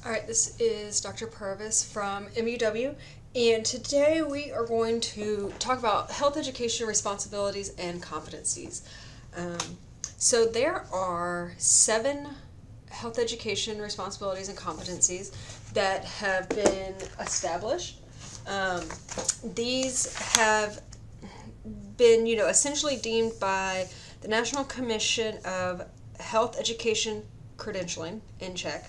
All right, this is Dr. Purvis from MUW, and today we are going to talk about health education responsibilities and competencies. So there are 7 health education responsibilities and competencies that have been established. These have been, essentially deemed by the National Commission of Health Education Credentialing, NCHEC,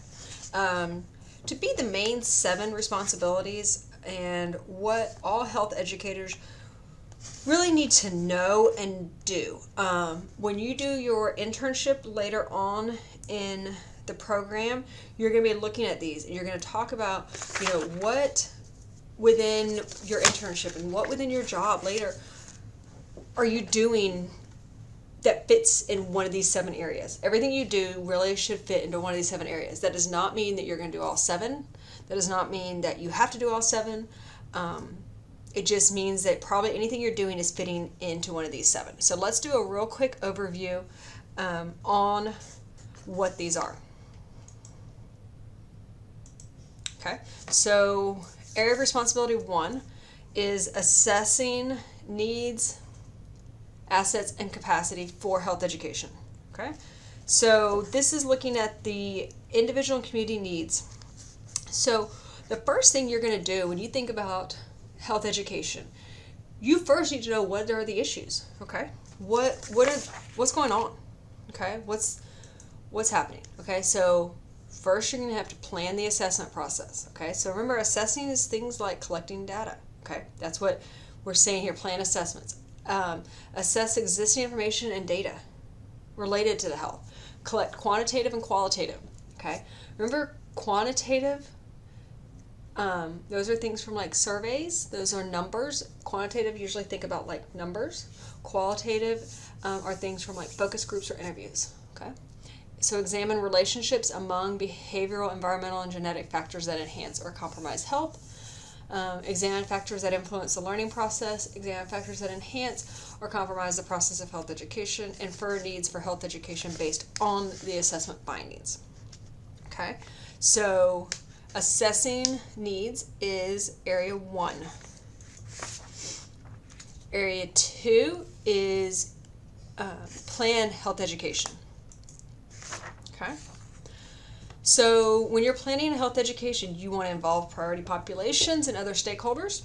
to be the main 7 responsibilities and what all health educators really need to know and do. When you do your internship later on in the program, you're going to be looking at these and you're going to talk about, what within your internship and what within your job later are you doing that fits in one of these 7 areas. Everything you do really should fit into one of these 7 areas. That does not mean that you're going to do all 7. That does not mean that you have to do all 7. It just means that probably anything you're doing is fitting into one of these 7. So let's do a real quick overview on what these are. Okay, so area of responsibility 1 is assessing needs, assets, and capacity for health education. Okay, so this is looking at the individual and community needs. So the first thing you're going to do when you think about health education, you first need to know what are the issues. Okay, what's going on? Okay, what's happening? Okay, so first you're going to have to plan the assessment process. Okay, so remember, assessing is things like collecting data. Okay, that's what we're saying here. Plan assessments. Assess existing information and data related to the health. Collect quantitative and qualitative. Okay, remember quantitative. Those are things from like surveys. Those are numbers. Quantitative, usually think about like numbers. Qualitative are things from like focus groups or interviews. Okay, so examine relationships among behavioral, environmental, and genetic factors that enhance or compromise health. Examine factors that influence the learning process, examine factors that enhance or compromise the process of health education, infer needs for health education based on the assessment findings. Okay, so assessing needs is area 1. Area 2 is plan health education. Okay. So when you're planning health education, you want to involve priority populations and other stakeholders.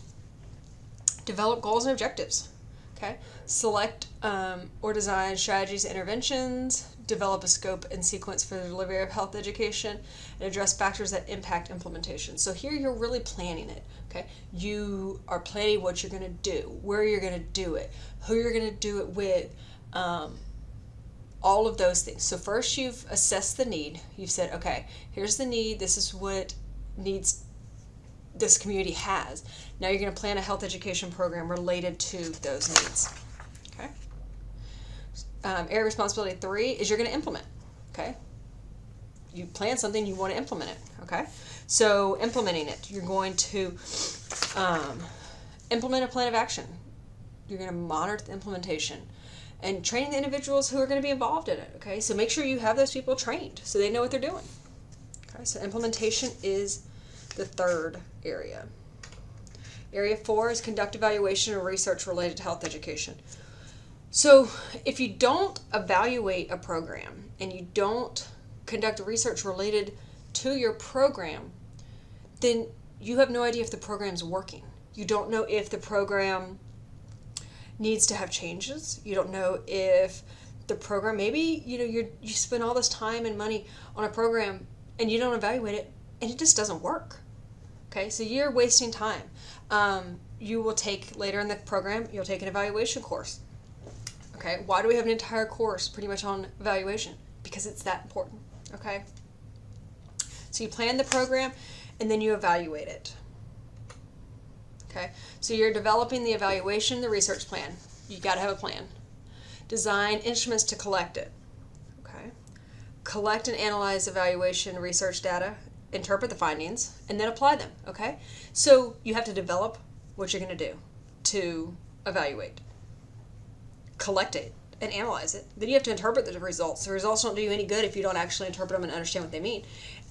Develop goals and objectives. Okay. Select or design strategies and interventions. Develop a scope and sequence for the delivery of health education, and address factors that impact implementation. So here you're really planning it. Okay. You are planning what you're going to do, where you're going to do it, who you're going to do it with. All of those things. So first you've assessed the need. You've said, okay, here's the need. This is what needs this community has. Now you're going to plan a health education program related to those needs. Okay. Area responsibility 3 is you're going to implement. Okay. You plan something, you want to implement it. Okay. So implementing it, you're going to implement a plan of action. You're going to monitor the implementation and training the individuals who are going to be involved in it. Okay, so make sure you have those people trained so they know what they're doing. Okay, so implementation is the 3rd area. Area 4 is conduct evaluation and research related to health education. So if you don't evaluate a program and you don't conduct research related to your program, then you have no idea if the program's working. You don't know if the program needs to have changes. You don't know if the program, maybe you spend all this time and money on a program and you don't evaluate it and it just doesn't work. Okay, so you're wasting time. You will take later in the program, you'll take an evaluation course. Okay, why do we have an entire course pretty much on evaluation? Because it's that important. Okay, so you plan the program and then you evaluate it. Okay, so you're developing the evaluation, the research plan. You got to have a plan. Design instruments to collect it. Okay, collect and analyze evaluation, research data, interpret the findings, and then apply them. Okay, so you have to develop what you're going to do to evaluate, collect it, and analyze it. Then you have to interpret the results. The results don't do you any good if you don't actually interpret them and understand what they mean.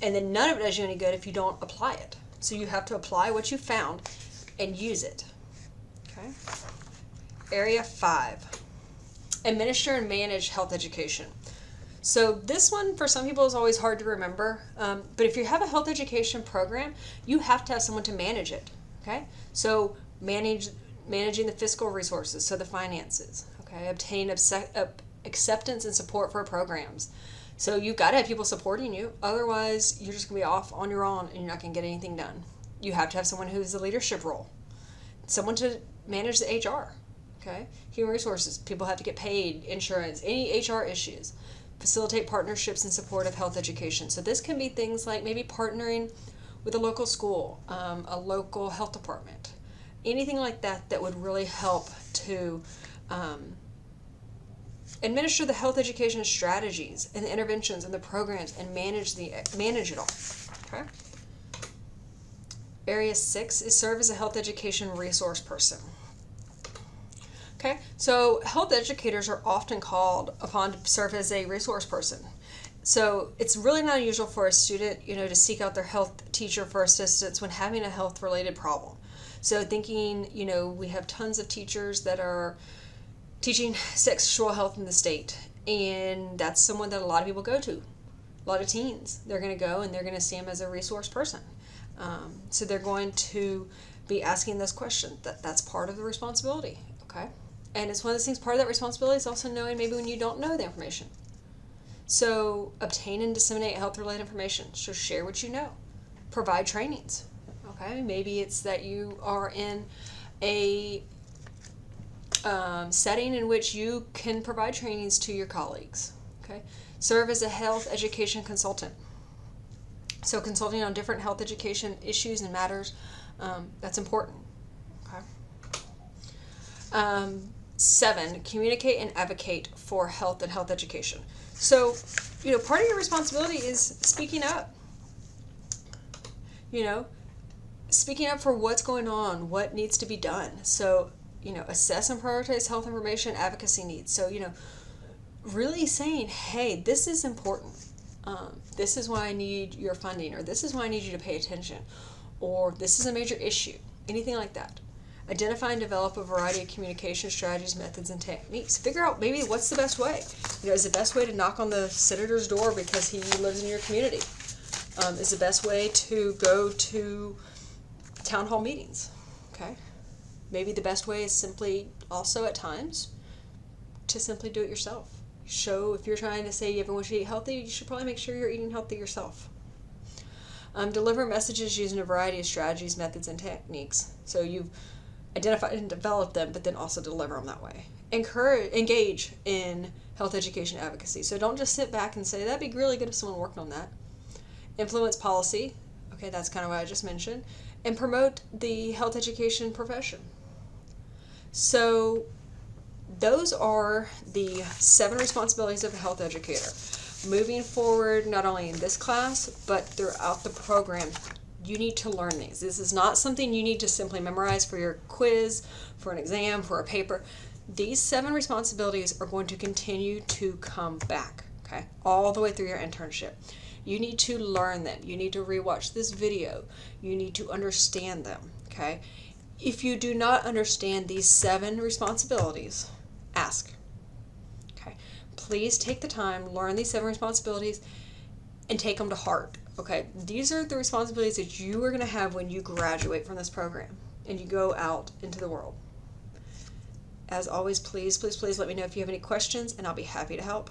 And then none of it does you any good if you don't apply it. So you have to apply what you found and use it. Okay. Area 5. Administer and manage health education. So this one for some people is always hard to remember, but if you have a health education program, you have to have someone to manage it. Okay, so managing the fiscal resources, so the finances. Okay, obtain acceptance and support for programs. So you've got to have people supporting you, otherwise you're just going to be off on your own and you're not going to get anything done. You have to have someone who's the leadership role, someone to manage the HR. Okay, human resources, people have to get paid, insurance, any HR issues. Facilitate partnerships in support of health education. So this can be things like maybe partnering with a local school, a local health department, anything like that that would really help to administer the health education strategies and the interventions and the programs and manage it all. Okay. Area 6 is serve as a health education resource person. Okay, so health educators are often called upon to serve as a resource person. So it's really not unusual for a student, to seek out their health teacher for assistance when having a health-related problem. So thinking, we have tons of teachers that are teaching sexual health in the state, and that's someone that a lot of people go to. A lot of teens, they're going to go and they're going to see them as a resource person. So they're going to be asking this question. That's part of the responsibility. Okay. And it's one of those things, part of that responsibility is also knowing maybe when you don't know the information. So obtain and disseminate health-related information. So share what you know. Provide trainings. Okay, maybe it's that you are in a setting in which you can provide trainings to your colleagues. Okay, serve as a health education consultant. So consulting on different health education issues and matters, that's important. Okay. 7, communicate and advocate for health and health education. So, part of your responsibility is speaking up. Speaking up for what's going on, what needs to be done. So, assess and prioritize health information advocacy needs. So, really saying, hey, this is important. This is why I need your funding, or this is why I need you to pay attention, or this is a major issue. Anything like that. Identify and develop a variety of communication strategies, methods, and techniques. Figure out maybe what's the best way. Is the best way to knock on the senator's door because he lives in your community? Is the best way to go to town hall meetings? Okay. Maybe the best way is simply also at times to simply do it yourself. If you're trying to say everyone should eat healthy, you should probably make sure you're eating healthy yourself. Deliver messages using a variety of strategies, methods, and techniques. So you've identified and developed them, but then also deliver them that way. Engage in health education advocacy. So don't just sit back and say, that'd be really good if someone worked on that. Influence policy. Okay, that's kind of what I just mentioned. And promote the health education profession. So those are the 7 responsibilities of a health educator. Moving forward, not only in this class, but throughout the program, you need to learn these. This is not something you need to simply memorize for your quiz, for an exam, for a paper. These 7 responsibilities are going to continue to come back, okay, all the way through your internship. You need to learn them. You need to rewatch this video. You need to understand them, okay? If you do not understand these 7 responsibilities, ask, okay? Please take the time, learn these 7 responsibilities, and take them to heart. Okay, these are the responsibilities that you are going to have when you graduate from this program and you go out into the world. As always, please let me know if you have any questions, and I'll be happy to help.